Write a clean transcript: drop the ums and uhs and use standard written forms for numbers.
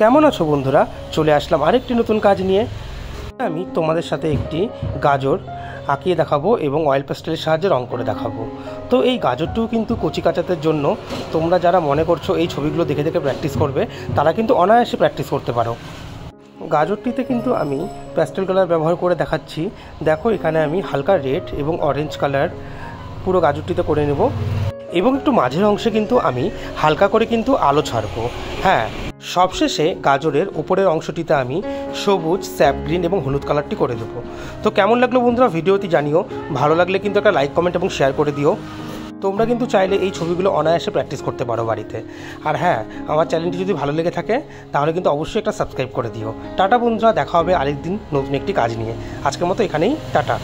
কেমন আছো বন্ধুরা? চলে আসলাম আরেকটি নতুন কাজ নিয়ে। আমি তোমাদের সাথে একটি গাজর আঁকিয়ে দেখাবো এবং অয়েল পেস্টেলের সাহায্যে রং করে দেখাবো। তো এই গাজরটিও কিন্তু কচি কাচাতের জন্য তোমরা যারা মনে করছো এই ছবিগুলো দেখে দেখে প্র্যাকটিস করবে, তারা কিন্তু অনায়াসে প্র্যাকটিস করতে পারো। গাজরটিতে কিন্তু আমি প্যাস্টেল কালার ব্যবহার করে দেখাচ্ছি। দেখো, এখানে আমি হালকা রেড এবং অরেঞ্জ কালার পুরো গাজরটিতে করে নেব এবং একটু মাঝের অংশে কিন্তু আমি হালকা করে কিন্তু আলো ছাড়বো। হ্যাঁ, সবশেষে গাজরের উপরের অংশটিতে আমি সবুজ, স্যাপ গ্রিন এবং হলুদ কালারটি করে দেবো। তো কেমন লাগলো বন্ধুরা ভিডিওটি জানিও। ভালো লাগলে কিন্তু একটা লাইক, কমেন্ট এবং শেয়ার করে দিও। তোমরা কিন্তু চাইলে এই ছবিগুলো অনায়াসে প্র্যাকটিস করতে পারো বাড়িতে। আর হ্যাঁ, আমার চ্যানেলটি যদি ভালো লেগে থাকে তাহলে কিন্তু অবশ্যই একটা সাবস্ক্রাইব করে দিও। টাটা বন্ধুরা, দেখা হবে আরেকদিন নতুন একটি কাজ নিয়ে। আজকের মতো এখানেই টাটা।